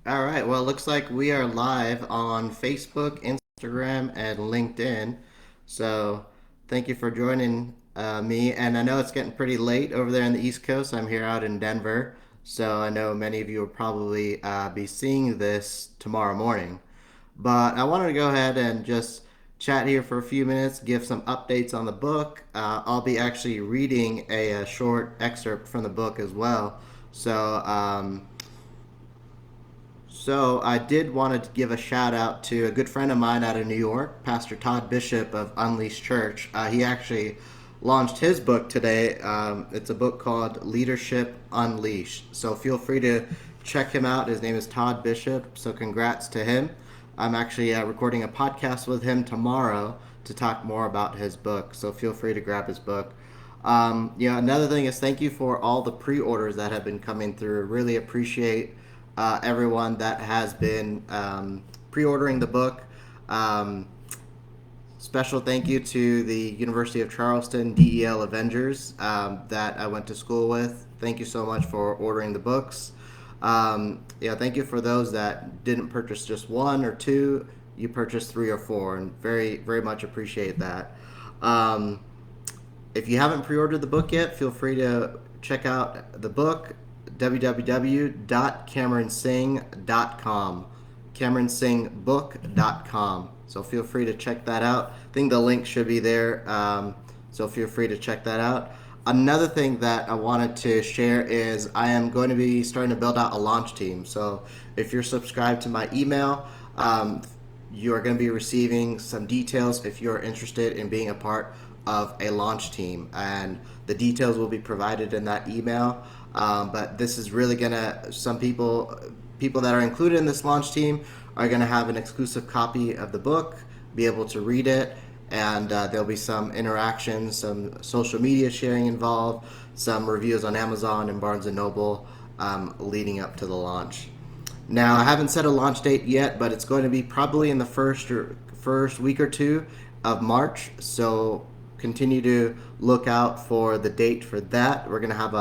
All right. Well, it looks like we are live on Facebook, Instagram, and LinkedIn. So, thank you for joining me. And I know it's getting pretty late over there on the East Coast. I'm here out in Denver. So, I know many of you will probably be seeing this tomorrow morning. But I wanted to go ahead and just chat here for a few minutes, give some updates on the book. I'll be actually reading a short excerpt from the book as well. So, so I did want to give a shout out to a good friend of mine out of New York, Pastor Todd Bishop of Unleashed Church. He actually launched his book today. It's a book called Leadership Unleashed. So feel free to check him out. His name is Todd Bishop. So congrats to him. I'm actually recording a podcast with him tomorrow to talk more about his book. So feel free to grab his book. Another thing is thank you for all the pre-orders that have been coming through. Really appreciate everyone that has been pre-ordering the book. Um, Special thank you to the University of Charleston DEL Avengers that I went to school with. Thank you so much for ordering the books. Thank you for those that didn't purchase just one or two. You purchased three or four, and very, very much appreciate that. Um, if you haven't pre-ordered the book yet, feel free to check out the book www.cameronsing.com, cameronsingbook.com. So feel free to check that out. I think the link should be there. So feel free to check that out. Another thing that I wanted to share is I am going to be starting to build out a launch team. So if you're subscribed to my email, you are going to be receiving some details if you're interested in being a part of a launch team, and the details will be provided in that email. But this is really gonna some people that are included in this launch team are gonna have an exclusive copy of the book, be able to read it, and there'll be some interactions, some social media sharing involved, some reviews on Amazon and Barnes and Noble leading up to the launch. Now, I haven't set a launch date yet, but it's going to be probably in the first week or two of March. So continue to look out for the date for that. We're gonna have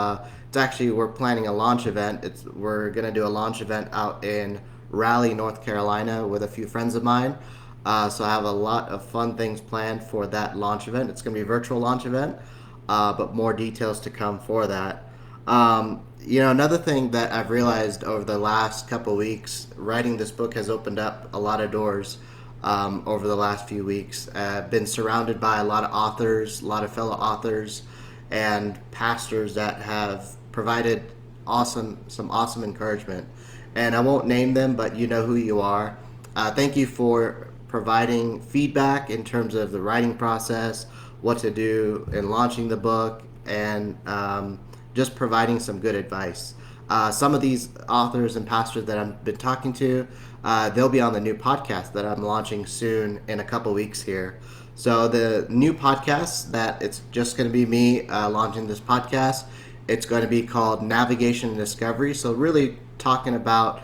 we're planning a launch event. We're gonna do a launch event out in Raleigh, North Carolina, with a few friends of mine. So I have a lot of fun things planned for that launch event. It's gonna be a virtual launch event, but more details to come for that. Another thing that I've realized over the last couple of weeks, writing this book has opened up a lot of doors over the last few weeks. I've been surrounded by a lot of authors, a lot of fellow authors, and pastors that have provided some awesome encouragement. And I won't name them, but you know who you are. Thank you for providing feedback in terms of the writing process, what to do in launching the book, and just providing some good advice. Some of these authors and pastors that I've been talking to, they'll be on the new podcast that I'm launching soon in a couple weeks here. So the new podcast that it's just going to be me launching this podcast. It's going to be called Navigation and Discovery. So really talking about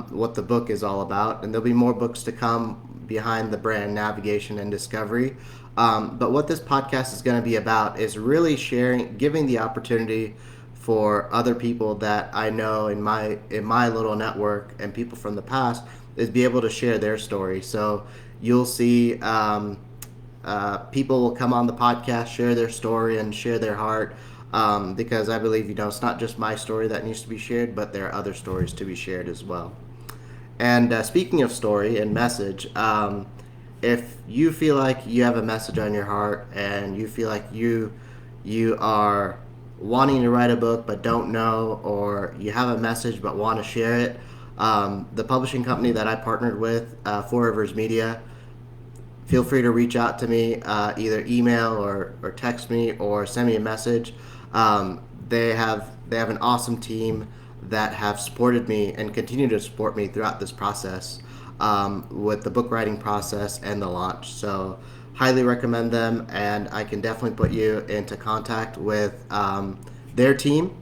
what the book is all about, and there'll be more books to come behind the brand Navigation and Discovery. But what this podcast is going to be about is really sharing, giving the opportunity for other people that I know in my little network and people from the past is be able to share their story. So you'll see people will come on the podcast, share their story and share their heart, because I believe it's not just my story that needs to be shared, but there are other stories to be shared as well. And speaking of story and message, if you feel like you have a message on your heart and you feel like you are wanting to write a book but don't know, or you have a message but want to share it, the publishing company that I partnered with, Four Rivers Media, feel free to reach out to me, either email or text me or send me a message. They have an awesome team that have supported me and continue to support me throughout this process, with the book writing process and the launch. So highly recommend them, and I can definitely put you into contact with their team.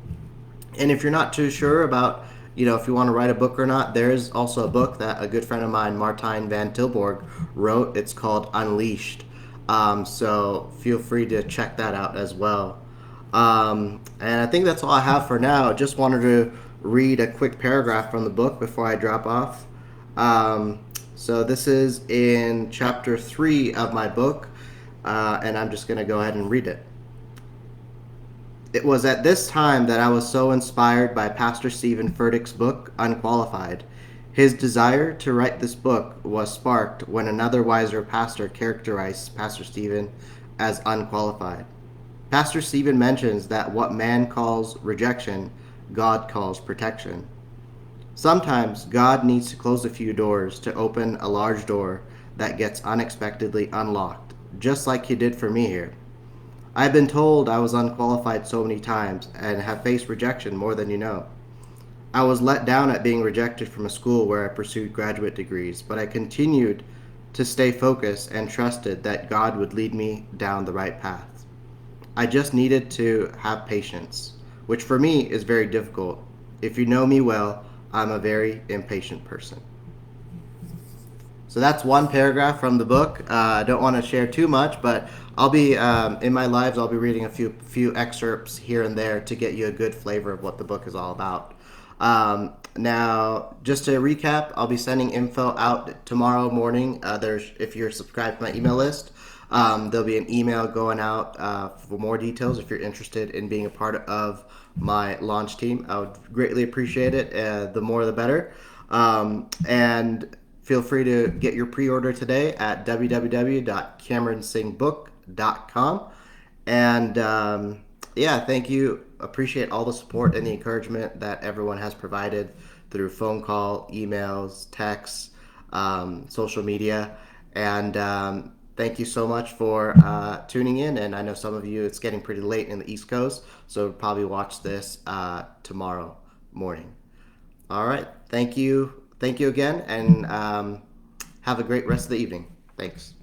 And if you're not too sure about, if you want to write a book or not, there's also a book that a good friend of mine, Martijn van Tilborg, wrote. It's called Unleashed. So feel free to check that out as well. And I think that's all I have for now. Just wanted to read a quick paragraph from the book before I drop off. Um, so this is in chapter 3 of my book, and I'm just going to go ahead and read it. It was at this time that I was so inspired by Pastor Stephen Furtick's book, Unqualified. His desire to write this book was sparked when another wiser pastor characterized Pastor Stephen as unqualified. Pastor Stephen mentions that what man calls rejection, God calls protection. Sometimes God needs to close a few doors to open a large door that gets unexpectedly unlocked, just like He did for me here. I've been told I was unqualified so many times and have faced rejection more than you know. I was let down at being rejected from a school where I pursued graduate degrees, but I continued to stay focused and trusted that God would lead me down the right path. I just needed to have patience, which for me is very difficult. If you know me well, I'm a very impatient person. So that's one paragraph from the book. I don't want to share too much, but I'll be in my lives. I'll be reading a few excerpts here and there to get you a good flavor of what the book is all about. Now, just to recap, I'll be sending info out tomorrow morning. If you're subscribed to my email list, there'll be an email going out for more details. If you're interested in being a part of my launch team, I would greatly appreciate it. The more, the better. And feel free to get your pre-order today at www.cameronsingbook.com. And yeah, thank you. Appreciate all the support and the encouragement that everyone has provided through phone call, emails, texts, social media. And thank you so much for tuning in. And I know some of you, it's getting pretty late in the East Coast, so probably watch this tomorrow morning. All right. Thank you. Thank you again, and have a great rest of the evening. Thanks.